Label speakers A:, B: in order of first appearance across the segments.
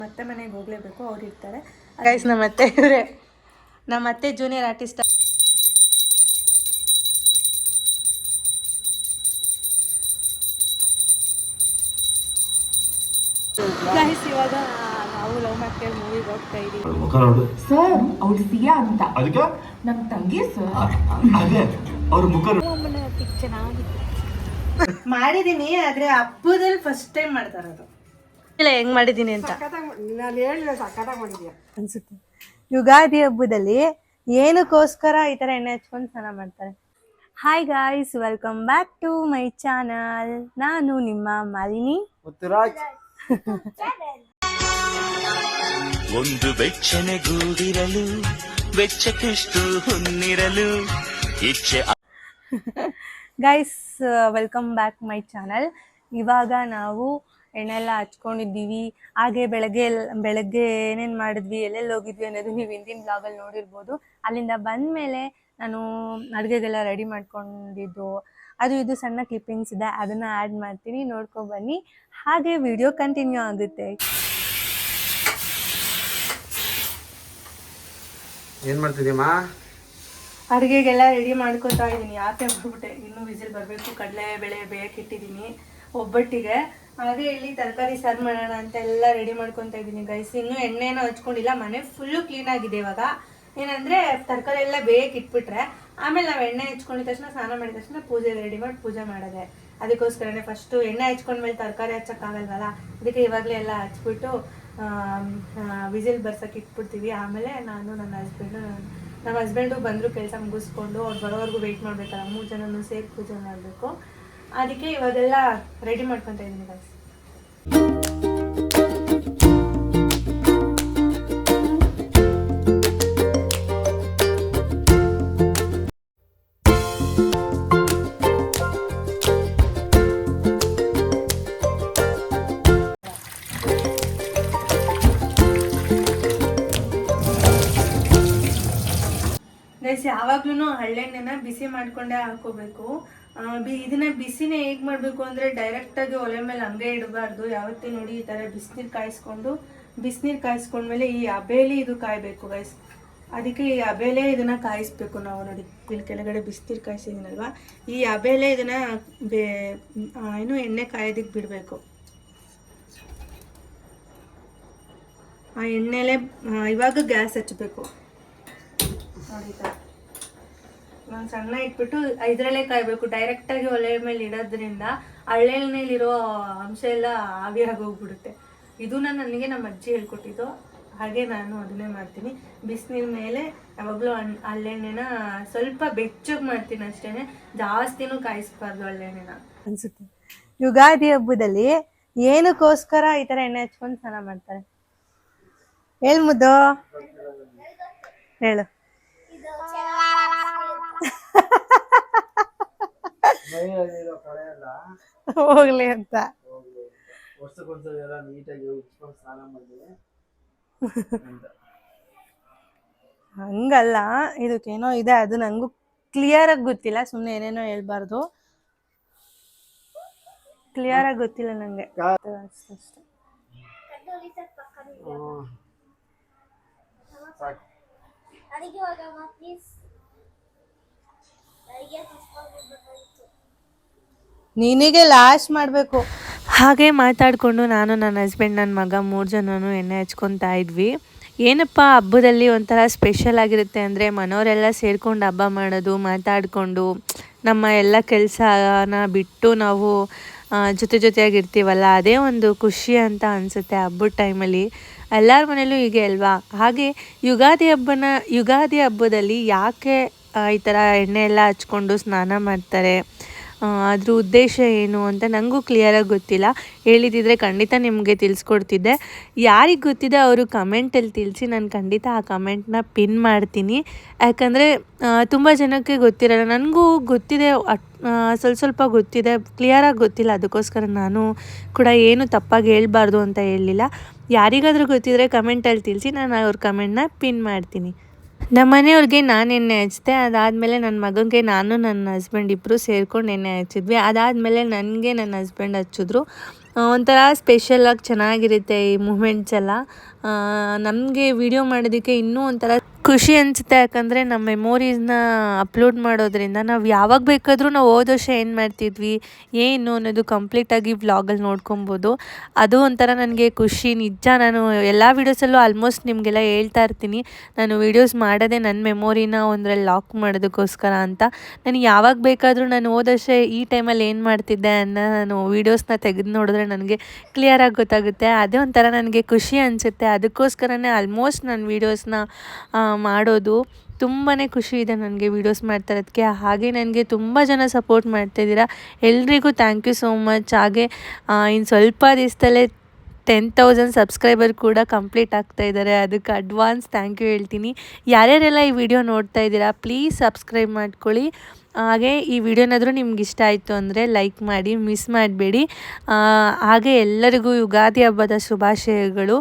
A: ಮತ್ತೆ ಮನೆಗೆ ಹೋಗಲೇಬೇಕು, ಅವ್ರು ಇರ್ತಾರೆ
B: ಗೈಸ್. ನಮ್ಮ ಅತ್ತೆ ಇವರೇ, ನಮ್ಮ ಅತ್ತೆ ಜೂನಿಯರ್ ಆರ್ಟಿಸ್ಟ್.
A: ಗೈಸ್ ಇವಾಗ ನಾವು ಲವ್ ಮ್ಯಾಕ್ಟೇಲ್ ಮೂವಿಗೆ ಹೋಗ್ತಾ ಇದೀವಿ.
C: ಸರ್ ಅವ್ರು ಸಿಯಾ ಅಂತ ಅದಕ್ಕೆ ನಮ್ಮ ತಂಗಿ ಸರ್ ಅದೇ ಅವ್ರ ಮುಖ
A: ಚೆನ್ನಾಗಿತ್ತು. ಮಾಡಿದೀನಿ, ಆದ್ರೆ ಹಬ್ಬದಲ್ಲಿ ಫಸ್ಟ್ ಟೈಮ್ ಮಾಡ್ತಾ ಇರೋದು.
B: ಇಲ್ಲ ಹೆಂಗ್ ಮಾಡಿದೀನಿ ಅಂತ
A: ನಾನು ಹೇಳಿಲ್ಲ, ಸಕ್ಕತ್ತಾಗಿ ಮಾಡಿದ್ಯಾ
B: ಅನ್ಸುತ್ತೆ. ಯುಗಾದಿ ಹಬ್ಬದಲ್ಲಿ ಏನಕ್ಕೋಸ್ಕರ ಈ ತರ ಎಣ್ಣೆ ಹಚ್ಕೊಂಡು ಸ್ನಾನ ಮಾಡ್ತಾರೆ. Hi guys, welcome back to my channel. ನಾನು ನಿಮ್ಮ ಮಾಲಿನಿ.
D: ಒಂದು ಬೆಚ್ಚನೆಗೂಡಿರಲು ವೆಚ್ಚಕ್ಕೆಷ್ಟು ಹೊನ್ನಿರಲು ಇಚ್ಛೆ.
B: Guys, welcome back my channel. ಇವಾಗ ನಾವು ಎಣ್ಣೆ ಎಲ್ಲ ಹಚ್ಕೊಂಡಿದ್ದೀವಿ. ಹಾಗೆ ಬೆಳಗ್ಗೆ ಏನೇನು ಮಾಡಿದ್ವಿ, ಎಲ್ಲೆಲ್ಲಿ ಹೋಗಿದ್ವಿ ಅನ್ನೋದು ನೀವು ಹಿಂದಿನ ಬ್ಲಾಗಲ್ಲಿ ನೋಡಿರ್ಬೋದು. ಅಲ್ಲಿಂದ ಬಂದಮೇಲೆ ನಾನು ಅಡುಗೆಗೆಲ್ಲ ರೆಡಿ ಮಾಡ್ಕೊಂಡಿದ್ದು ಅದು ಇದು ಸಣ್ಣ ಕ್ಲಿಪ್ಪಿಂಗ್ಸ್ ಇದೆ, ಅದನ್ನು ಆ್ಯಡ್ ಮಾಡ್ತೀನಿ, ನೋಡ್ಕೊಬನ್ನಿ. ಹಾಗೆ ವಿಡಿಯೋ ಕಂಟಿನ್ಯೂ ಆಗುತ್ತೆ.
E: ಏನು ಮಾಡ್ತಿದ್ದೀಮ್ಮ?
A: ಅಡುಗೆಗೆಲ್ಲ ರೆಡಿ ಮಾಡ್ಕೊತಾ ಇದ್ದೀನಿ. ಯಾಕೆ ಮಾಡ್ಬಿಟ್ಟೆ, ಇನ್ನೂ ವಿಸಿಲ್ ಬರಬೇಕು. ಕಡಲೆಬೇಳೆ ಬೇಯಕ್ಕಿಟ್ಟಿದ್ದೀನಿ ಒಬ್ಬಟ್ಟಿಗೆ. ಹಾಗೆ ಇಲ್ಲಿ ತರಕಾರಿ ಸಾರು ಮಾಡೋಣ ಅಂತ ಎಲ್ಲ ರೆಡಿ ಮಾಡ್ಕೊತಾ ಇದ್ದೀನಿ ಗೈಸ್. ಇನ್ನೂ ಎಣ್ಣೆನೂ ಹಚ್ಕೊಂಡಿಲ್ಲ. ಮನೆ ಫುಲ್ಲು ಕ್ಲೀನಾಗಿದೆ. ಇವಾಗ ಏನಂದರೆ ತರಕಾರಿ ಎಲ್ಲ ಬೇಯಕ್ಕಿಟ್ಬಿಟ್ರೆ ಆಮೇಲೆ ನಾವು ಎಣ್ಣೆ ಹಚ್ಕೊಂಡಿದ ತಕ್ಷಣ, ಸ್ನಾನ ಮಾಡಿದ ತಕ್ಷಣ ಪೂಜೆ ರೆಡಿ ಮಾಡಿ ಪೂಜೆ ಮಾಡೋದೆ. ಅದಕ್ಕೋಸ್ಕರನೇ ಫಸ್ಟು ಎಣ್ಣೆ ಹಚ್ಕೊಂಡ್ಮೇಲೆ ತರಕಾರಿ ಹಚ್ಚೋಕ್ಕಾಗಲ್ವಲ್ಲ, ಅದಕ್ಕೆ ಇವಾಗಲೇ ಎಲ್ಲ ಹಚ್ಬಿಟ್ಟು ವಿಸಿಲ್ ಬರ್ಸೋಕೆ ಇಟ್ಬಿಡ್ತೀವಿ. ಆಮೇಲೆ ನಾನು ನಮ್ಮ ಹಸ್ಬೆಂಡು ಬಂದರು ಕೆಲಸ ಮುಗಿಸ್ಕೊಂಡು, ಅವ್ರು ಬರೋವರೆಗೂ ವೆಯ್ಟ್ ಮಾಡಬೇಕಲ್ಲ, 3 ಜನನೂ ಸೇರಿ ಪೂಜೆ ಮಾಡಬೇಕು. ಅದಕ್ಕೆ ಇವಾಗೆಲ್ಲ ರೆಡಿ ಮಾಡ್ಕೊತಾ ಇದ್ದೀನಿ ಗೈಸ್. ಗೈಸ್, ಯಾವಾಗ್ಲೂ ಹಳ್ಳೆಣ್ಣೆನ ಬಿಸಿ ಮಾಡ್ಕೊಂಡೇ ಹಾಕೋಬೇಕು. ಇದನ್ನ ಬಿಸಿನೇ ಹೇಗೆ ಮಾಡಬೇಕು ಅಂದರೆ, ಡೈರೆಕ್ಟಾಗಿ ಒಲೆ ಮೇಲೆ ಹಂಗೆ ಇಡಬಾರ್ದು. ಯಾವತ್ತೂ ನೋಡಿ ಈ ಥರ ಬಿಸಿನೀರು ಕಾಯಿಸ್ಕೊಂಡ್ಮೇಲೆ ಈ ಹಬೇಲಿ ಇದು ಕಾಯಬೇಕು ಗೈಸ್. ಅದಕ್ಕೆ ಈ ಹಬೇಲೆ ಇದನ್ನು ಕಾಯಿಸ್ಬೇಕು ನಾವು. ನೋಡಿ ಇಲ್ಲಿ ಕೆಳಗಡೆ ಬಿಸಿನೀರು ಕಾಯಿಸಿದ್ದೀನಲ್ವ, ಈ ಹಬೇಲೆ ಇದನ್ನು ಏನು ಎಣ್ಣೆ ಕಾಯೋದಕ್ಕೆ ಬಿಡಬೇಕು. ಆ ಎಣ್ಣೆಲೆ ಇವಾಗ ಗ್ಯಾಸ್ ಹಚ್ಚಬೇಕು ನೋಡಿ. ನಾನು ಸಣ್ಣ ಇಟ್ಬಿಟ್ಟು ಇದರಲ್ಲೇ ಕಾಯಬೇಕು. ಡೈರೆಕ್ಟಾಗಿ ಒಲೆ ಮೇಲೆ ಇಡೋದ್ರಿಂದ ಹಳ್ಳೆಣ್ಣೆಲಿರೋ ಅಂಶ ಎಲ್ಲ ಆವಿಯಾಗಿ ಹೋಗ್ಬಿಡುತ್ತೆ. ಇದು ನನಗೆ ನಮ್ಮ ಅಜ್ಜಿ ಹೇಳ್ಕೊಟ್ಟಿದ್ದು, ಹಾಗೆ ನಾನು ಅದನ್ನೇ ಮಾಡ್ತೀನಿ. ಬಿಸಿನೀರ ಮೇಲೆ ಯಾವಾಗಲೂ ಹಳ್ಳೆಣ್ಣೆನ ಸ್ವಲ್ಪ ಬೆಚ್ಚಗೆ ಮಾಡ್ತೀನಿ ಅಷ್ಟೇ, ಜಾಸ್ತಿನೂ ಕಾಯಿಸ್ಬಾರ್ದು ಹಳ್ಳೆಣ್ಣೆನ
B: ಅನ್ಸುತ್ತೆ. ಯುಗಾದಿ ಹಬ್ಬದಲ್ಲಿ ಏನಕ್ಕೋಸ್ಕರ ಈ ಥರ ಎಣ್ಣೆ ಹಚ್ಕೊಂಡು ಸ್ನಾನ ಮಾಡ್ತಾರೆ? ಹೇಳು ಮುದ್ದು, ಹೇಳು. ಹೋಗ್ಲಿ ಅಂತ ಹಂಗಲ್ಲ, ಇದಕ್ಕೇನೋ ಇದೆ, ಅದು ನಂಗೂ ಕ್ಲಿಯರ್ ಆಗಿ ಗೊತ್ತಿಲ್ಲ. ಸುಮ್ಮನೆ ಏನೇನೋ ಹೇಳ್ಬಾರ್ದು. ಕ್ಲಿಯರ್ ಆಗಿ ಗೊತ್ತಿಲ್ಲ ನಂಗೆ ಅಷ್ಟೇ. ನಿನಗೆ ಲಾಸ್ಟ್ ಮಾಡಬೇಕು. ಹಾಗೆ ಮಾತಾಡಿಕೊಂಡು ನಾನು, ನನ್ನ ಹಸ್ಬೆಂಡ್, ನನ್ನ ಮಗ 3 ಜನನೂ ಎಣ್ಣೆ ಹಚ್ಕೊತಾ ಇದ್ವಿ. ಏನಪ್ಪ ಹಬ್ಬದಲ್ಲಿ ಒಂಥರ ಸ್ಪೆಷಲ್ ಆಗಿರುತ್ತೆ ಅಂದರೆ, ಮನೆಯವರೆಲ್ಲ ಸೇರ್ಕೊಂಡು ಹಬ್ಬ ಮಾಡೋದು, ಮಾತಾಡಿಕೊಂಡು ನಮ್ಮ ಎಲ್ಲ ಕೆಲಸನ ಬಿಟ್ಟು ನಾವು ಜೊತೆಯಾಗಿರ್ತೀವಲ್ಲ, ಅದೇ ಒಂದು ಖುಷಿ ಅಂತ ಅನಿಸುತ್ತೆ ಹಬ್ಬದ ಟೈಮಲ್ಲಿ. ಎಲ್ಲರ ಮನೇಲೂ ಹೀಗೆ ಅಲ್ವಾ? ಹಾಗೆ ಯುಗಾದಿ ಹಬ್ಬದಲ್ಲಿ ಯಾಕೆ ಈ ಥರ ಎಣ್ಣೆ ಎಲ್ಲ ಹಚ್ಕೊಂಡು ಸ್ನಾನ ಮಾಡ್ತಾರೆ, ಅದ್ರ ಉದ್ದೇಶ ಏನು ಅಂತ ನನಗೂ ಕ್ಲಿಯರಾಗಿ ಗೊತ್ತಿಲ್ಲ. ಹೇಳಿದಿದ್ರೆ ಖಂಡಿತ ನಿಮಗೆ ತಿಳಿಸ್ಕೊಡ್ತಿದ್ದೆ. ಯಾರಿಗೆ ಗೊತ್ತಿದೆ ಅವರು ಕಮೆಂಟಲ್ಲಿ ತಿಳಿಸಿ, ನಾನು ಖಂಡಿತ ಆ ಕಮೆಂಟ್ನ ಪಿನ್ ಮಾಡ್ತೀನಿ. ಯಾಕಂದರೆ ತುಂಬ ಜನಕ್ಕೆ ಗೊತ್ತಿರಲ್ಲ. ನನಗೂ ಗೊತ್ತಿದೆ, ಸ್ವಲ್ಪ ಗೊತ್ತಿದೆ, ಕ್ಲಿಯರಾಗಿ ಗೊತ್ತಿಲ್ಲ. ಅದಕ್ಕೋಸ್ಕರ ನಾನು ಕೂಡ ಏನು ತಪ್ಪಾಗಿ ಹೇಳ್ಬಾರ್ದು ಅಂತ ಹೇಳಲಿಲ್ಲ. ಯಾರಿಗಾದರೂ ಗೊತ್ತಿದ್ರೆ ಕಮೆಂಟಲ್ಲಿ ತಿಳಿಸಿ, ನಾನು ಅವ್ರ ಕಮೆಂಟ್ನ ಪಿನ್ ಮಾಡ್ತೀನಿ. ನಮ್ಮ ಮನೆಯವ್ರಿಗೆ ನಾನು ಎಣ್ಣೆ ಹಚ್ಚಿದೆ. ಅದಾದಮೇಲೆ ನನ್ನ ಮಗನಿಗೆ ನಾನು, ನನ್ನ ಹಸ್ಬೆಂಡ್ ಇಬ್ಬರು ಸೇರ್ಕೊಂಡು ಎಣ್ಣೆ ಹಚ್ಚಿದ್ವಿ. ಅದಾದಮೇಲೆ ನನಗೆ ನನ್ನ ಹಸ್ಬೆಂಡ್ ಹಚ್ಚಿದ್ರು. ಒಂಥರ ಸ್ಪೆಷಲಾಗಿ ಚೆನ್ನಾಗಿರುತ್ತೆ ಈ ಮೂಮೆಂಟ್ಸ್ ಎಲ್ಲ. ನಮಗೆ ವಿಡಿಯೋ ಮಾಡೋದಕ್ಕೆ ಇನ್ನೂ ಒಂಥರ ಖುಷಿ ಅನಿಸುತ್ತೆ, ಯಾಕಂದರೆ ನಮ್ಮ ಮೆಮೊರೀಸ್ನ ಅಪ್ಲೋಡ್ ಮಾಡೋದ್ರಿಂದ ನಾವು ಯಾವಾಗ ಬೇಕಾದರೂ ನಾವು ಹೋದ ವರ್ಷ ಏನು ಮಾಡ್ತಿದ್ವಿ ಏನು ಅನ್ನೋದು ಕಂಪ್ಲೀಟಾಗಿ ವ್ಲಾಗಲ್ಲಿ ನೋಡ್ಕೊಬೋದು. ಅದು ಒಂಥರ ನನಗೆ ಖುಷಿ. ನಿಜ ನಾನು ಎಲ್ಲ ವೀಡಿಯೋಸಲ್ಲೂ ಆಲ್ಮೋಸ್ಟ್ ನಿಮಗೆಲ್ಲ ಹೇಳ್ತಾ ಇರ್ತೀನಿ, ನಾನು ವೀಡಿಯೋಸ್ ಮಾಡೋದೇ ನನ್ನ ಮೆಮೊರಿನ ಒಂದರಲ್ಲಿ ಲಾಕ್ ಮಾಡೋದಕ್ಕೋಸ್ಕರ ಅಂತ. ನನಗೆ ಯಾವಾಗ ಬೇಕಾದರೂ ನಾನು ಹೋದ ವರ್ಷ ಈ ಟೈಮಲ್ಲಿ ಏನು ಮಾಡ್ತಿದ್ದೆ ಅನ್ನೋ ನಾನು ವೀಡಿಯೋಸ್ನ ತೆಗೆದು ನೋಡಿದ್ರೆ ನನಗೆ ಕ್ಲಿಯರಾಗಿ ಗೊತ್ತಾಗುತ್ತೆ. ಅದೇ ಒಂಥರ ನನಗೆ ಖುಷಿ ಅನಿಸುತ್ತೆ. ಅದಕ್ಕೋಸ್ಕರನೇ ಆಲ್ಮೋಸ್ಟ್ ನಾನು ವೀಡಿಯೋಸ್ನ ಮಾಡೋದು. ತುಂಬಾ ಖುಷಿ ಇದೆ ನನಗೆ ವೀಡಿಯೋಸ್ ಮಾಡ್ತಾ ಇರೋದಕ್ಕೆ. ಹಾಗೆ ನನಗೆ ತುಂಬ ಜನ ಸಪೋರ್ಟ್ ಮಾಡ್ತಾಯಿದ್ದೀರಾ, ಎಲ್ರಿಗೂ ಥ್ಯಾಂಕ್ ಯು ಸೋ ಮಚ್. ಹಾಗೆ ಇನ್ನು ಸ್ವಲ್ಪ ದಿವಸದಲ್ಲೇ 10,000 ಸಬ್ಸ್ಕ್ರೈಬರ್ ಕೂಡ ಕಂಪ್ಲೀಟ್ ಆಗ್ತಾ ಇದ್ದಾರೆ. ಅದಕ್ಕೆ ಅಡ್ವಾನ್ಸ್ ಥ್ಯಾಂಕ್ ಯು ಹೇಳ್ತೀನಿ. ಯಾರ್ಯಾರೆಲ್ಲ ಈ ವಿಡಿಯೋ ನೋಡ್ತಾ ಇದ್ದೀರಾ ಪ್ಲೀಸ್ ಸಬ್ಸ್ಕ್ರೈಬ್ ಮಾಡ್ಕೊಳ್ಳಿ. ಹಾಗೆ ಈ ವಿಡಿಯೋನಾದರೂ ನಿಮ್ಗೆ ಇಷ್ಟ ಆಯಿತು ಅಂದರೆ ಲೈಕ್ ಮಾಡಿ, ಮಿಸ್ ಮಾಡಬೇಡಿ. ಹಾಗೆ ಎಲ್ಲರಿಗೂ ಯುಗಾದಿ ಹಬ್ಬದ ಶುಭಾಶಯಗಳು.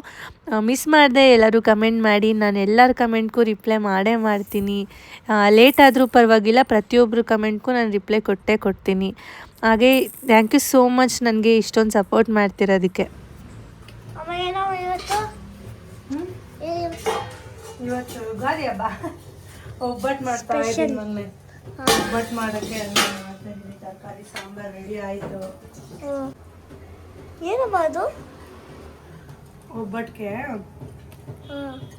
B: ಮಿಸ್ ಮಾಡದೆ ಎಲ್ಲರೂ ಕಮೆಂಟ್ ಮಾಡಿ, ನಾನು ಎಲ್ಲರ ಕಮೆಂಟ್ಗೂ ರಿಪ್ಲೈ ಮಾಡೇ ಮಾಡ್ತೀನಿ. ಲೇಟ್ ಆದರೂ ಪರವಾಗಿಲ್ಲ, ಪ್ರತಿಯೊಬ್ಬರು ಕಮೆಂಟ್ಗೂ ನಾನು ರಿಪ್ಲೈ ಕೊಡ್ತೀನಿ. ಹಾಗೆ ಥ್ಯಾಂಕ್ ಯು ಸೋ ಮಚ್ ನನಗೆ ಇಷ್ಟೊಂದು ಸಪೋರ್ಟ್ ಮಾಡ್ತಿರೋದಕ್ಕೆ.
A: ಇವತ್ತು ಯುಗಾದಿ ಹಬ್ಬ, ಒಬ್ಬಟ್ಟು ಮಾಡ್ತಾ ಇದ್ದೀನಿ ಮೊನ್ನೆ. ಒಬ್ಬಟ್ಟು ಮಾಡೋಕ್ಕೆ ತರಕಾರಿ ಸಾಂಬಾರು ರೆಡಿ ಆಯಿತು.
E: ಏನಮ್ಮ ಅದು?
A: ಒಬ್ಬಟ್ಟಿಗೆ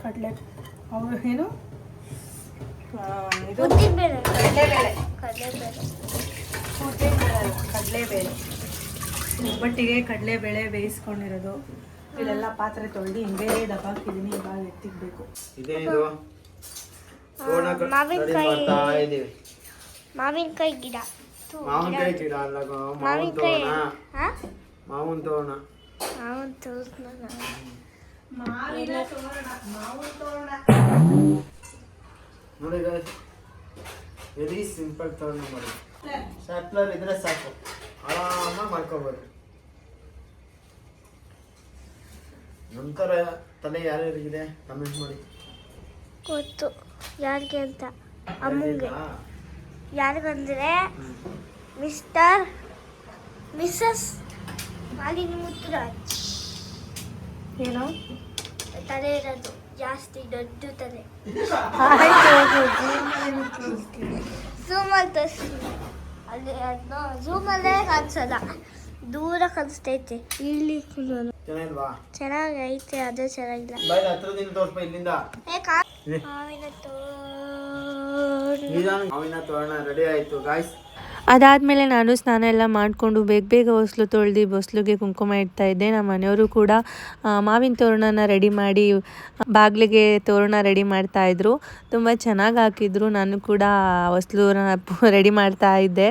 A: ಕಡಲೆ ಅವರು ಏನು ಇದು
E: ಉದ್ದಿನಬೇಳೆ,
A: ಕಡಲೆಬೇಳೆ,
E: ಕಡಲೆಬೇಳೆ.
A: ಕಡಲೆಬೇಳೆ ಒಬ್ಬಟ್ಟಿಗೆ ಕಡಲೆಬೇಳೆ ಬೇಯಿಸ್ಕೊಂಡಿರೋದು. ಇಲ್ಲೆಲ್ಲ ಪಾತ್ರೆ ತೊಳೆದು ಹಿಂಗೆ ದಬ್ಬಾಕಿದ್ದೀನಿ. ಇವಾಗ ಎತ್ತಿಕ್ಬೇಕು.
E: ಮಾವಿನಕಾಯಿ ಗಿಡ.
F: ಮಾವಿನಕಾಯಿ ಗಿಡ ಅಲ್ಲ,
E: ಮಾವಿನಕಾಯಿ
F: ಮಾವಿನ ತೋರಣ. ನೋಡಿ ವೆರಿ ಸಿಂಪಲ್ ತೋರಣ ಮಾಡಿ. ಸ್ಟಾಪ್ಲರ್ ಇದ್ರೆ ಸಾಕು, ಆರಾಮಾಗಿ ಮಾಡ್ಕೋಬೋದು. ನಂತರ ತಲೆ ಯಾರ್ಯಾರಿಗಿದೆ ಕಮೆಂಟ್ ಮಾಡಿ.
E: ಗೊತ್ತು ಯಾರಿಗೆ ಅಂತ. ಅಮ್ಮಂಗೆ. ಯಾರಿಗಂದ್ರೆ ಮಿಸ್ಟರ್ ಮಿಸಸ್ ಮಾಲಿನಿ ಮುತ್ತುರಾಜ್.
A: ಏನು
E: ತಲೆ ಇರೋದು ಜಾಸ್ತಿ ದೊಡ್ಡ ತಲೆ. ಝೂಮಲ್ಲಿ ತೋರಿಸ್ತೀನಿ. ಅಲ್ಲಿ ಅದನ್ನ ಝೂಮಲ್ಲೇ ಕಾಣಿಸಲ್ಲ, ದೂರ ಕಾಣಿಸ್ತೈತೆ. ಇಲ್ಲಿ
F: ಚೆನ್ನಾಗಿಲ್ವಾ?
E: ಚೆನ್ನಾಗೈತೆ, ಅದೇ ಚೆನ್ನಾಗಿಲ್ಲ.
F: ಬಾಯ್ ಹತ್ರದಿಂದ ತೋರ್ಸ್ಪ ಇಲ್ಲಿಂದ. ಮಾವಿನ ತೋರಣ ರೆಡಿ ಆಯ್ತು ಗಾಯ್ಸ್.
B: ಅದಾದಮೇಲೆ ನಾನು ಸ್ನಾನ ಎಲ್ಲ ಮಾಡಿಕೊಂಡು ಬೇಗ ಹೊಸ್ಲು ತೊಳೆದು ಬಸ್ಲಿಗೆ ಕುಂಕುಮ ಇಡ್ತಾ ಇದ್ದೆ. ನಮ್ಮ ಮನೆಯವರು ಕೂಡ ಮಾವಿನ ತೋರಣನ ರೆಡಿ ಮಾಡಿ ಬಾಗಿಲಿಗೆ ತೋರಣ ರೆಡಿ ಮಾಡ್ತಾಯಿದ್ರು. ತುಂಬ ಚೆನ್ನಾಗಿ ಹಾಕಿದ್ರು. ನಾನು ಕೂಡ ಹೊಸ್ಲು ರೆಡಿ ಮಾಡ್ತಾ ಇದ್ದೆ.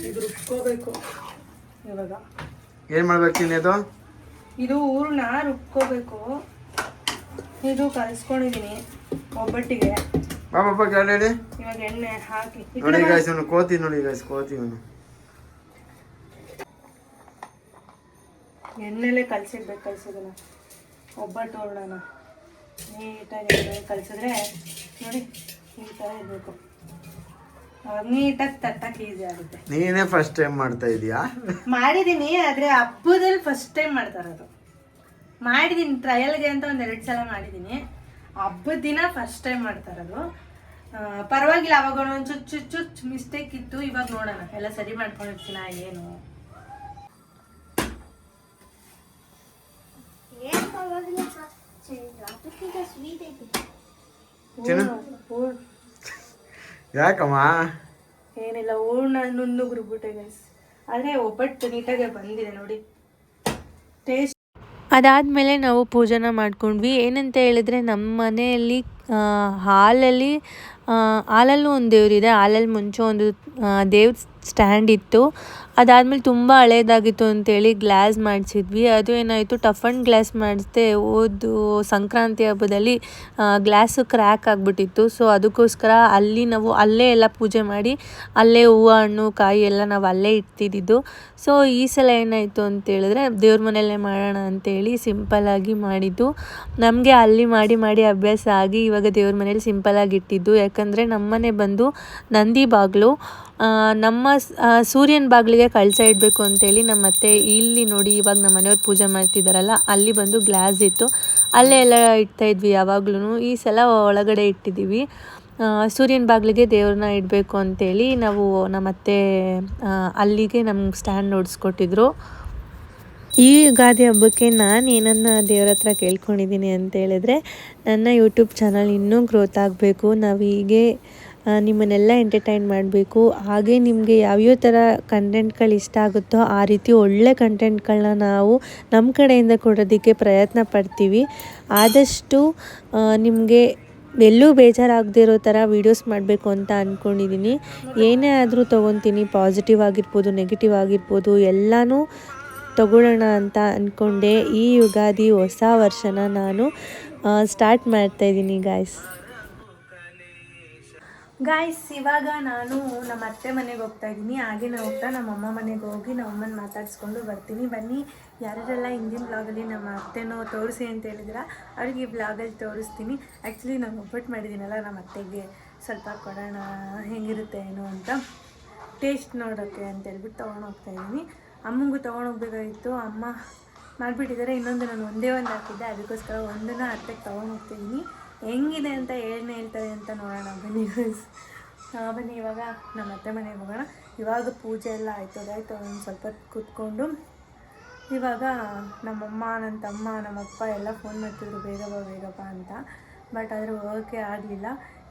A: ಇದು ರುಬ್ಕೋಬೇಕು. ಇವಾಗ
F: ಏನ್ ಮಾಡ್ಬೇಕು ಅದು?
A: ಇದು ಹೂರ್ಣ ರುಬ್ಕೋಬೇಕು. ಇದು ಕಲಿಸ್ಕೊಂಡಿದೀನಿ ಒಬ್ಬಟ್ಟಿಗೆ.
F: ಬಾಬಾ ಹೇಳಿ.
A: ಇವಾಗ ಎಣ್ಣೆ ಹಾಕಿ
F: ನೋಡಿ ಗಾಯ್ಸ್, ಇವನು ಕೋತಿ ನೋಡಿ ಗಾಯ್ಸ್, ಕೋತಿ ಇವನು.
A: ಎಣ್ಣೆಲೆ ಕಲ್ಸಿಡ್ಬೇಕು. ಕಲ್ಸಿದನ ಒಬ್ಬಟ್ಟು ಹೂರ್ಣನ ನೀಟಾಗಿ ಕಲಿಸಿದ್ರೆ ನೋಡಿ ಈ ಥರ ಇರಬೇಕು. ನೀಟಾಗಿ ತಟ್ಟಕ್ಕೆ ಈಸಿ ಆಗುತ್ತೆ.
F: ನೀನೇ ಫಸ್ಟ್ ಟೈಮ್ ಮಾಡ್ತಾ ಇದೀಯಾ?
A: ಮಾಡಿದೀನಿ, ಆದ್ರೆ ಹಬ್ಬದಲ್ಲಿ ಫಸ್ಟ್ ಟೈಮ್ ಮಾಡ್ತಾ ಇರೋದು. ಮಾಡಿದೀನಿ ಟ್ರಯಲ್ಗೆ ಅಂತ 1-2 ಸಲ ಮಾಡಿದೀನಿ. ಹಬ್ಬದ ದಿನ ಫಸ್ಟ್ ಟೈಮ್ ಮಾಡ್ತಾ ಇರೋದು. ಪರವಾಗಿಲ್ಲ, ಅವಾಗ ಒಂದು ಚುಚ್ಚು ಮಿಸ್ಟೇಕ್ ಇತ್ತು. ಇವಾಗ ನೋಡೋಣ, ಎಲ್ಲ ಸರಿ ಮಾಡ್ಕೊಂಡಿರ್ತೀನ ಏನು.
F: ಯಾಕಮ್ಮ?
A: ಏನಿಲ್ಲ, ಹೂರ್ಣ ನುಣ್ಣಗೆ ರುಬ್ಬಿಟ್ಟೆ ಗೈಸ್. ಆದರೆ ಒಬ್ಬಟ್ಟು ನೀಟಾಗಿ ಬಂದಿದೆ ನೋಡಿ, ಟೇಸ್ಟ್.
B: ಅದಾದಮೇಲೆ ನಾವು ಪೂಜೆನ ಮಾಡ್ಕೊಂಡ್ವಿ. ಏನಂತ ಹೇಳಿದ್ರೆ ನಮ್ಮ ಮನೆಯಲ್ಲಿ ಹಾಲಲ್ಲಿ ಹಾಲಲ್ಲೂ ಒಂದು ದೇವರಿದೆ. ಹಾಲಲ್ಲಿ ಮುಂಚೆ ಒಂದು ದೇವ್ರ ಸ್ಟ್ಯಾಂಡ್ ಇತ್ತು. ಅದಾದಮೇಲೆ ತುಂಬ ಹಳೇದಾಗಿತ್ತು ಅಂತೇಳಿ ಗ್ಲಾಸ್ ಮಾಡಿಸಿದ್ವಿ. ಅದು ಏನಾಯಿತು, ಟಫ್ ಆ್ಯಂಡ್ ಗ್ಲಾಸ್ ಮಾಡಿಸ್ದೆ ಹೋದು ಸಂಕ್ರಾಂತಿ ಹಬ್ಬದಲ್ಲಿ ಗ್ಲಾಸು ಕ್ರ್ಯಾಕ್ ಆಗಿಬಿಟ್ಟಿತ್ತು. ಸೊ ಅದಕ್ಕೋಸ್ಕರ ಅಲ್ಲಿ ನಾವು ಅಲ್ಲೇ ಎಲ್ಲ ಪೂಜೆ ಮಾಡಿ ಅಲ್ಲೇ ಹೂವು ಹಣ್ಣು ಕಾಯಿ ಎಲ್ಲ ನಾವು ಅಲ್ಲೇ ಇಡ್ತಿದ್ದಿದ್ದು. ಸೊ ಈ ಸಲ ಏನಾಯಿತು ಅಂತೇಳಿದ್ರೆ ದೇವ್ರ ಮನೆಯಲ್ಲೇ ಮಾಡೋಣ ಅಂತೇಳಿ ಸಿಂಪಲ್ಲಾಗಿ ಮಾಡಿದ್ದು. ನಮಗೆ ಅಲ್ಲಿ ಮಾಡಿ ಮಾಡಿ ಅಭ್ಯಾಸ ಆಗಿ ಇವಾಗ ದೇವ್ರ ಮನೇಲಿ ಸಿಂಪಲ್ಲಾಗಿ ಇಟ್ಟಿದ್ದು. ಯಾಕಂದರೆ ನಮ್ಮನೆ ಬಂದು ನಂದಿ ಬಾಗಿಲು, ನಮ್ಮ ಸೂರ್ಯನ ಬಾಗಿಲಿಗೆ ಕಳಸ ಇಡಬೇಕು ಅಂತೇಳಿ ನಮ್ಮ ಅತ್ತೆ ಇಲ್ಲಿ ನೋಡಿ ಇವಾಗ ನಮ್ಮ ಮನೆಯವ್ರು ಪೂಜೆ ಮಾಡ್ತಿದ್ದಾರಲ್ಲ ಅಲ್ಲಿ ಬಂದು ಗ್ಲಾಸ್ ಇತ್ತು, ಅಲ್ಲೇ ಎಲ್ಲ ಇಡ್ತಾಯಿದ್ವಿ ಯಾವಾಗ್ಲೂ. ಈ ಸಲ ಒಳಗಡೆ ಇಟ್ಟಿದ್ದೀವಿ. ಸೂರ್ಯನ ಬಾಗಿಲಿಗೆ ದೇವ್ರನ್ನ ಇಡಬೇಕು ಅಂತೇಳಿ ನಾವು ನಮ್ಮ ಅತ್ತೆ ಅಲ್ಲಿಗೆ ನಮ್ಗೆ ಸ್ಟ್ಯಾಂಡ್ ನೋಡಿಸ್ಕೊಟ್ಟಿದ್ರು. ಈ ಯುಗಾದಿ ಹಬ್ಬಕ್ಕೆ ನಾನು ಏನನ್ನ ದೇವ್ರ ಹತ್ರ ಕೇಳ್ಕೊಂಡಿದ್ದೀನಿ ಅಂತೇಳಿದ್ರೆ, ನನ್ನ ಯೂಟ್ಯೂಬ್ ಚಾನಲ್ ಇನ್ನೂ ಗ್ರೋತ್ ಆಗಬೇಕು, ನಾವು ಹೀಗೆ ನಿಮ್ಮನ್ನೆಲ್ಲ ಎಂಟರ್ಟೈನ್ ಮಾಡಬೇಕು. ಹಾಗೆ ನಿಮಗೆ ಯಾವ್ಯಾವ ಥರ ಕಂಟೆಂಟ್ಗಳು ಇಷ್ಟ ಆಗುತ್ತೋ ಆ ರೀತಿ ಒಳ್ಳೆ ಕಂಟೆಂಟ್ಗಳನ್ನ ನಾವು ನಮ್ಮ ಕಡೆಯಿಂದ ಕೊಡೋದಕ್ಕೆ ಪ್ರಯತ್ನ ಪಡ್ತೀವಿ. ಆದಷ್ಟು ನಿಮಗೆ ಎಲ್ಲೂ ಬೇಜಾರಾಗದೇ ಇರೋ ಥರ ವೀಡಿಯೋಸ್ ಮಾಡಬೇಕು ಅಂತ ಅಂದ್ಕೊಂಡಿದ್ದೀನಿ. ಏನೇ ಆದರೂ ತೊಗೊತೀನಿ, ಪಾಸಿಟಿವ್ ಆಗಿರ್ಬೋದು ನೆಗೆಟಿವ್ ಆಗಿರ್ಬೋದು ಎಲ್ಲನೂ ತಗೊಳ್ಳೋಣ ಅಂತ ಅಂದ್ಕೊಂಡೆ. ಈ ಯುಗಾದಿ ಹೊಸ ವರ್ಷನ ನಾನು ಸ್ಟಾರ್ಟ್ ಮಾಡ್ತಾಯಿದ್ದೀನಿ ಗಾಯ್ಸ್. ಇವಾಗ ನಾನು ನಮ್ಮ ಅತ್ತೆ ಮನೆಗೆ ಹೋಗ್ತಾ ಇದ್ದೀನಿ. ಹಾಗೆ ನಾವು ಹೋಗ್ತಾ ನಮ್ಮ ಅಮ್ಮ ಮನೆಗೆ ಹೋಗಿ ನಮ್ಮ ಅಮ್ಮನ ಮಾತಾಡಿಸ್ಕೊಂಡು ಬರ್ತೀನಿ. ಬನ್ನಿ, ಯಾರೆಲ್ಲ ಹಿಂದಿನ ಬ್ಲಾಗಲ್ಲಿ ನಮ್ಮ ಅತ್ತೆನೋ ತೋರಿಸಿ ಅಂತ ಹೇಳಿದ್ರೆ ಅವ್ರಿಗೆ ಈ ಬ್ಲಾಗಲ್ಲಿ ತೋರಿಸ್ತೀನಿ. ಆ್ಯಕ್ಚುಲಿ ನಾನು ಒಬ್ಬಟ್ಟು ಮಾಡಿದ್ದೀನಲ್ಲ, ನಮ್ಮ ಅತ್ತೆಗೆ ಸ್ವಲ್ಪ ಕೊಡೋಣ ಹೆಂಗಿರುತ್ತೆ ಏನೋ ಅಂತ ಟೇಸ್ಟ್ ನೋಡೋಕ್ಕೆ ಅಂತ ಹೇಳ್ಬಿಟ್ಟು ತೊಗೊಂಡೋಗ್ತಾ ಇದ್ದೀನಿ. ಅಮ್ಮಂಗೂ ತೊಗೊಂಡೋಗ್ಬೇಕಾಗಿತ್ತು, ಅಮ್ಮ ಮಾಡಿಬಿಟ್ಟಿದ್ದಾರೆ. ಇನ್ನೊಂದು ನಾನು ಒಂದೇ ಒಂದು ಹಾಕಿದ್ದೆ, ಅದಕ್ಕೋಸ್ಕರ ಒಂದನ್ನು ಅತ್ತೆಗೆ ತೊಗೊಂಡೋಗ್ತಿದ್ದೀನಿ. ಹೆಂಗಿದೆ ಅಂತ ಏನೇ ಹೇಳ್ತಾರೆ ಅಂತ ನೋಡೋಣ ಬನ್ನಿ ಗೈಸ್. ಬನ್ನಿ ಇವಾಗ ನಮ್ಮ ಅತ್ತೆ ಮನೆಗೆ ಹೋಗೋಣ. ಇವಾಗ ಪೂಜೆ ಎಲ್ಲ ಆಯಿತು ಒಂದು ಸ್ವಲ್ಪ ಕೂತ್ಕೊಂಡು. ಇವಾಗ ನಮ್ಮಮ್ಮ ನನ್ನ ತಮ್ಮ ನಮ್ಮಪ್ಪ ಎಲ್ಲ ಫೋನ್ ಮಾಡ್ತಿದ್ರು ಬೇಗಪ್ಪ ಅಂತ. ಬಟ್ ಆದರೆ ಹೋಗೋಕ್ಕೆ ಆಗಲಿಲ್ಲ.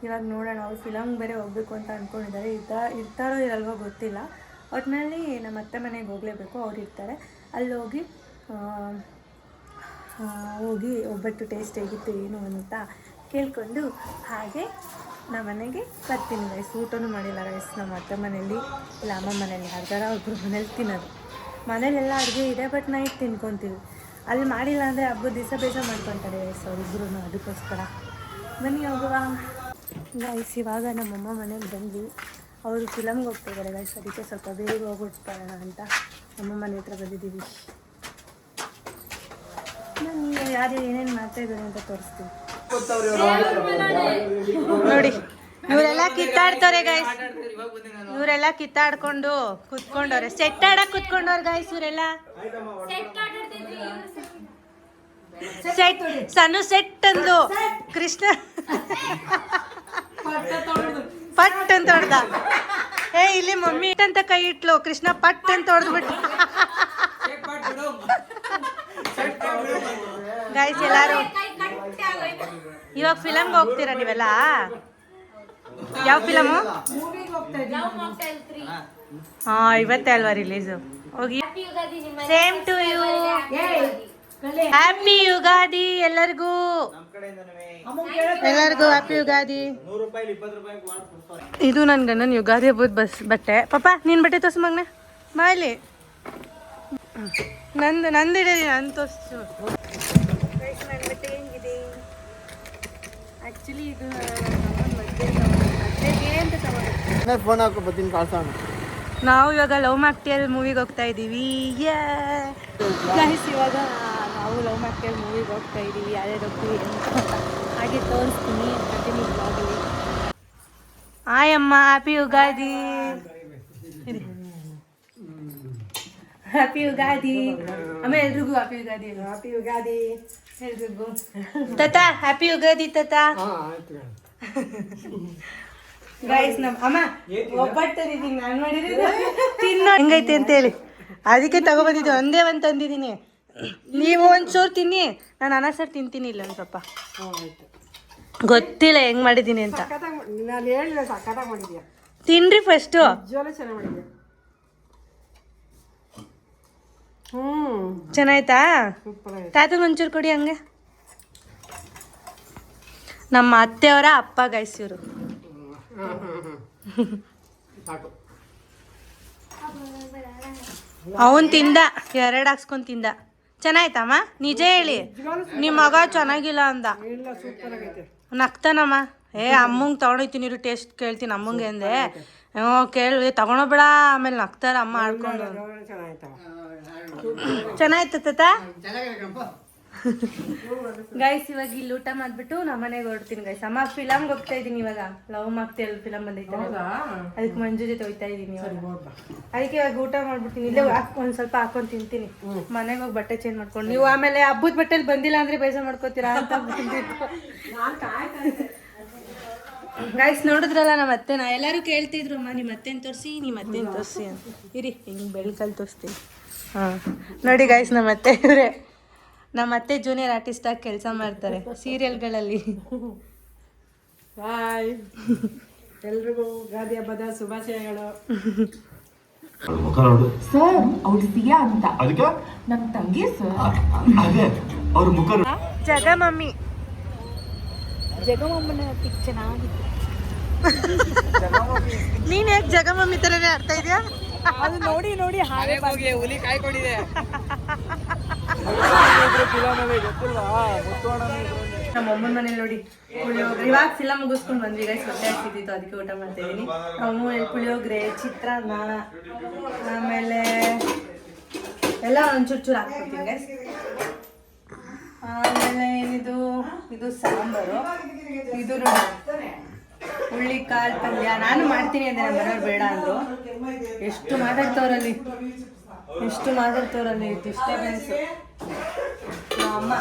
B: ಇವಾಗ ನೋಡೋಣ, ಅವ್ರು ಫಿಲಮ್ಗೆ ಬೇರೆ ಹೋಗಬೇಕು ಅಂತ ಅಂದ್ಕೊಂಡಿದ್ದಾರೆ. ಇರ್ತಾರೋ ಇರಲ್ವೋ ಗೊತ್ತಿಲ್ಲ. ಒಟ್ಟಿನಲ್ಲಿ ನಮ್ಮ ಅತ್ತೆ ಮನೆಗೆ ಹೋಗಲೇಬೇಕು, ಅವ್ರು ಇರ್ತಾರೆ. ಅಲ್ಲಿ ಹೋಗಿ ಒಬ್ಬಟ್ಟು ಟೇಸ್ಟ್ ಹೇಗಿತ್ತು ಏನು ಅಂತ ಕೇಳಿಕೊಂಡು ಹಾಗೆ ನಮ್ಮ ಮನೆಗೆ ಬರ್ತೀನಿ ಗೈಸ್. ಊಟನೂ ಮಾಡಿಲ್ಲ ಗೈಸ್ ನಮ್ಮ ಅತ್ತೆ ಮನೇಲಿ, ಇಲ್ಲ ಅಮ್ಮ ಮನೇಲಿ, ಯಾರ್ದಾರ ಒಬ್ಬರು ಮನೇಲಿ ತಿನ್ನೋದು. ಮನೇಲೆಲ್ಲ ಅಡುಗೆ ಇದೆ, ಬಟ್ ನೈಟ್ ತಿನ್ಕೊತೀವಿ. ಅಲ್ಲಿ ಮಾಡಿಲ್ಲ ಅಂದರೆ ಹಬ್ಬದ ದಿವಸ ಬೇಜ ಮಾಡ್ಕೊತಾರೆ ಗೈಸ್ ಅವರಿಬ್ಬರು. ಅದಕ್ಕೋಸ್ಕರ ಬನ್ನಿ ಹೋಗುವ ಗೈಸ್. ಇವಾಗ ನಮ್ಮಮ್ಮ ಮನೆಗೆ ಬಂದ್ವಿ. ಅವರು ಫಿಲಮ್ಗೆ ಹೋಗ್ತಿದ್ದಾರೆ ಗೈಸ್, ಅದಕ್ಕೆ ಸ್ವಲ್ಪ ಬೇಗ ಹೋಗ್ಬಿಡ್ತಾರೋಣ ಅಂತ ನಮ್ಮ ಮನೆ ಹತ್ರ ಬಂದಿದ್ದೀವಿ. ನಾನು ಯಾರು ಏನೇನು ಮಾಡ್ತಾಯಿದ್ದಾರೆ ಅಂತ ತೋರಿಸ್ತೀನಿ ನೋಡಿ. ಇವರೆಲ್ಲ ಕಿತ್ತಾಡ್ತಾರೆ ಗೈಸ್, ಇವರೆಲ್ಲ ಕಿತ್ತಾಡ್ಕೊಂಡು ಕುತ್ಕೊಂಡವ್ರೆ. ಸೆಟ್ ಆಡಕ್ಕೆ ಕುತ್ಕೊಂಡವ್ರು ಗೈಸ್ ಇವರೆಲ್ಲ. ಸೆಟ್ ಸಣ್ಣ ಸೆಟ್ ಅಂದ್ಲು ಕೃಷ್ಣ ಪಟ್ ಅಂತ ಹೊಡ್ದ. ಇಲ್ಲಿ ಮಮ್ಮಿ ಅಂತ ಕೈ ಇಟ್ಲು, ಕೃಷ್ಣ ಪಟ್ ಅಂತ ಹೊಡೆದ್ಬಿಟ್ಟು. ಗೈಸ್ ಎಲ್ಲಾರು ಇವಾಗ ಫಿಲಮ್ಗೆ ಹೋಗ್ತೀರಾ ನೀವೆಲ್ಲ? ಯಾವ ಫಿಲಮು? ಇವತ್ತೇ ಅಲ್ವಾ ರಿಲೀಸು? ಹೋಗಿ. Same to you. Happy Ugadi ಎಲ್ಲರಿಗೂ, ಹ್ಯಾಪಿ ಯುಗಾದಿ. ಇದು ನನ್ನ ಗಂಡನ ಯುಗಾದಿ ಹಬ್ಬದ ಬಟ್ಟೆ. ಪಾಪ ನೀನು ಬಟ್ಟೆ ತೋರ್ಸು ಮಗನ ಬಾಯಲ್ಲಿ. ನಂದು ಇಡೀ ನಾನು ತೋರಿಸು. ನನ್ನ ಬಟ್ಟೆ ಹೆಂಗಿದೆ? ಆ್ಯಕ್ಚುಲಿ ಇದು ಅತ್ತೆಗೆ ಅಂತ ತಗೊಂಡು
F: ಫೋನ್ ಹಾಕೋ ಬರ್ತೀನಿ ಕಳ್ಸೋಣ.
B: ನಾವು ಇವಾಗ ಲವ್ ಮ್ಯಾಕ್ಟಿಯಲ್ ಮೂವಿಗೆ ಹೋಗ್ತಾ ಇದ್ದೀವಿ. ಇವಾಗ ನಾವು ಲವ್ ಮ್ಯಾಕ್ಟಿಯಲ್ ಮೂವಿಗೆ ಹೋಗ್ತಾ ಇದ್ದೀವಿ. ಯಾರ್ಯಾರು ಹೋಗ್ತೀವಿ ಅಂತ ಹಾಗೆ ತೋರಿಸ್ತೀನಿ ಕಂಟಿನ್ಯೂ ಬ್ಲಾಗಲ್ಲಿ. ಹಾಯ್ ಅಮ್ಮ, ಹ್ಯಾಪಿ ಯುಗಾದಿ. ಹ್ಯಾಪಿ ಯುಗಾದಿ ಅಮ್ಮ, ಎಲ್ರಿಗೂ ಹ್ಯಾಪಿ ಯುಗಾದಿ. ಹ್ಯಾಪಿ ಯುಗಾದಿ ಎಲ್ರಿಗೂ. ತಾತ ಹ್ಯಾಪಿ ಯುಗಾದಿ ತಾತ. ಗೈಸ್ ನಮ್ಮ ಅಮ್ಮ ಒಬ್ಬಟ್ಟು ನಾನು ಮಾಡಿರೋದು ತಿನ್ನೋ ಹೆಂಗೈತೆ ಅಂತೇಳಿ ಅದಕ್ಕೆ ತಗೊಬಂದಿದ್ದು. ಒಂದೇ ಒಂದು ತಂದಿದ್ದೀನಿ, ನೀವು ಒಂಚೂರು ತಿನ್ನಿ, ನಾನು ಅನ್ನ ಸಾರು ತಿಂತೀನಿ. ಇಲ್ಲ ಒಂದು ಸ್ವಲ್ಪ ಗೊತ್ತಿಲ್ಲ ಹೆಂಗೆ ಮಾಡಿದ್ದೀನಿ ಅಂತ. ತಿನ್ರಿ ಫಸ್ಟು. ಚೆನ್ನಾಯ್ತಾ? ತಾತನ ಒಂಚೂರು ಕೊಡಿ ಹಂಗೆ. ನಮ್ಮ ಅತ್ತೆಯವರ ಅಪ್ಪ ಗೈಸ್ ಇವರು.
A: ಅವನ್ ತಿಂದ 2 ಹಾಕ್ಸ್ಕೊಂಡ್ ತಿಂದ. ಚೆನ್ನಾಯ್ತಮ್ಮ? ನಿಜ ಹೇಳಿ, ನಿಮ್ಮ ಮಗ ಚೆನ್ನಾಗಿಲ್ಲ ಅಂದ. ನಗ್ತಾನಮ್ಮ. ಅಮ್ಮಂಗೆ ತಗೊಂಡೋಯ್ತೀನಿ ಇರು, ಟೇಸ್ಟ್ ಕೇಳ್ತೀನಿ ಅಮ್ಮಂಗೆ ಅಂದೆ. ಕೇಳಿ ತಗೊಂಡೋಗ್ಬೇಡ, ಆಮೇಲೆ ನಗ್ತಾರ ಅಮ್ಮ ಆಡ್ಕೊಂಡು. ಚೆನ್ನಾಯ್ತ ತಾತ? ಗೈಸ್ ಇವಾಗ ಇಲ್ಲಿ ಊಟ ಮಾಡ್ಬಿಟ್ಟು ನಮ್ಮ ಮನೆಗೆ ಹೊರಡ್ತೀನಿ ಗೈಸ್. ಅಮ್ಮ ಫಿಲಮ್ಗೆ ಹೋಗ್ತಾ ಇದೀನಿ ಇವಾಗ. ಲವ್ ಮಾಕ್ತೇಲ್ ಫಿಲಮ್ ಬಂದೈತೆ, ಅದಕ್ಕೆ ಮಂಜು ಜೊತೆ ಹೋಗ್ತಾ ಇದೀನಿ. ಅದಕ್ಕೆ ಇವಾಗ ಊಟ ಮಾಡ್ಬಿಡ್ತೀನಿ. ಇಲ್ಲೇ ಒಂದ್ ಸ್ವಲ್ಪ ಹಾಕೊಂಡ್ ತಿಂತೀನಿ. ಮನೆಗೆ ಹೋಗಿ ಬಟ್ಟೆ ಚೇಂಜ್ ಮಾಡ್ಕೊಂಡು, ನೀವು ಆಮೇಲೆ ಹಬ್ಬದ ಬಟ್ಟೆಲಿ ಬಂದಿಲ್ಲ ಅಂದ್ರೆ ಬೇಜಾರ್ ಮಾಡ್ಕೋತೀರಾ ಅಂತ ಗೈಸ್. ನೋಡಿದ್ರಲ್ಲ ನಮ್ಮ ಅತ್ತೆನ ಎಲ್ಲರೂ ಕೇಳ್ತಿದ್ರು, ಅಮ್ಮ ನಿಮ್ಮ ಅತ್ತೆನ ತೋರಿಸಿ ಅಂತ. ಇರಿ ಹಿಂಗೆ ಬೆಳ್ಕಲ್ಲಿ ತೋರಿಸ್ತೀನಿ. ನೋಡಿ ಗೈಸ್, ನಮ್ಮ ಅತ್ತೆ ಇವರೇ. ನಮ್ಮ ಅತ್ತೆ ಜೂನಿಯರ್ ಆರ್ಟಿಸ್ಟ್ ಆಗಿ ಕೆಲಸ ಮಾಡ್ತಾರೆ ಸೀರಿಯಲ್ಗಳಲ್ಲಿ.
G: ಹಾಯ್, ಎಲ್ರಿಗೂ ಗಾದಿ ಹಬ್ಬದ ಶುಭಾಶಯಗಳು.
C: ಸರ್ ಅವ್ರು ಸಿಯಾ ಅಂತ, ನಮ್ ತಂಗಿ ಸರ್.
A: ಜಗ ಮಮ್ಮಿ ನೀನ್ ಯಾಕೆ ಜಗ ಮಮ್ಮಿ ತರನೇ ಆಡ್ತಾ ಇದೀಯಾ?
G: ಅದು ನೋಡಿ ನೋಡಿ ಹಾಗೆ ಹುಲಿ ಕಾಯ್ಕೊಂಡಿದೆ.
A: ನಮ್ಮ ಅಮ್ಮನ ಮನೇಲಿ ನೋಡಿ ಪುಳಿಯೋಗರೆ. ಇವಾಗ ಫಿಲಮ್ ಮುಗಿಸ್ಕೊಂಡು ಬಂದ್ವಿ ಗೈಸ್, ಹೊಟ್ಟೆ ಹಸಿದಿತ್ತು ಅದಕ್ಕೆ ಊಟ ಮಾಡ್ತಾ ಇದೀನಿ. ನಮ್ಮ ಪುಳಿಯೋಗರೆ, ಚಿತ್ರಾನ್ನ, ಆಮೇಲೆ ಎಲ್ಲ ಒಂಚೂರು ಹಾಕ್ಕೊಡ್ತೀನಿ ಗೈಸ್. ಆಮೇಲೆ ಏನಿದು, ಇದು ಸಾಂಬಾರು, ಇದು ನೋಡಿ ಹುಳ್ಳಿಕಾಳು ಪಲ್ಯ. ನಾನು ಮಾಡ್ತೀನಿ ಅಂದೆ, ನಮ್ಮ ಮನೆಯವ್ರು ಬೇಡ ಅಂದ್ರು. ಎಷ್ಟು ಮಾತಾಡ್ತವ್ರಲ್ಲಿ ಡಿಸ್ಟರ್ಬೆನ್ಸ್. ಅಮ್ಮ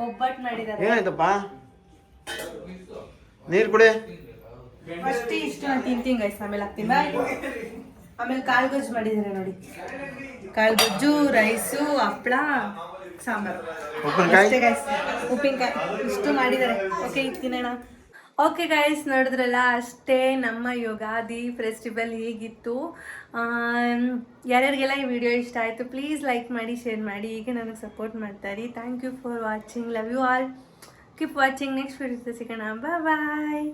A: ಒಬ್ಬಟ್ಟು ಮಾಡಿದ್ದಾರೆ.
F: ಏನಾಯ್ತಪ್ಪ? ನೀರು ಕುಡಿ.
A: ಫಸ್ಟ್ ಇಷ್ಟು ನಾನು ತಿಂತೀನಿ ಗೈಸ್, ಆಮೇಲೆ ಹಾಕ್ತೀನಿ. ಆಮೇಲೆ ಕಾಳು ಗೊಜ್ಜು ಮಾಡಿದ್ದಾರೆ ನೋಡಿ. ಕಾಳು ಗೊಜ್ಜು, ರೈಸು, ಹಪ್ಪಳ, ಸಾಂಬಾರು, ಅಷ್ಟೇ ಗೈಸ್. ಉಪ್ಪಿನಕಾಯಿ ಇಷ್ಟು ಮಾಡಿದ್ದಾರೆ. ಓಕೆ ಈಗ ತಿನ್ನೋಣ. ಓಕೆ ಗೈಸ್, ನೋಡಿದ್ರಲ್ಲ ಅಷ್ಟೇ ನಮ್ಮ ಯುಗಾದಿ ಫೆಸ್ಟಿವಲ್ ಹೇಗಿತ್ತು. ಯಾರ್ಯಾರಿಗೆಲ್ಲ ಈ ವಿಡಿಯೋ ಇಷ್ಟ ಆಯಿತು ಪ್ಲೀಸ್ ಲೈಕ್ ಮಾಡಿ, ಶೇರ್ ಮಾಡಿ, ಹೀಗೆ ನನಗೆ ಸಪೋರ್ಟ್ ಮಾಡ್ತಾರೆ. Thank you for watching. Love you all. Keep watching. Next video ಸಿಗೋಣ. ಬಾಯ್.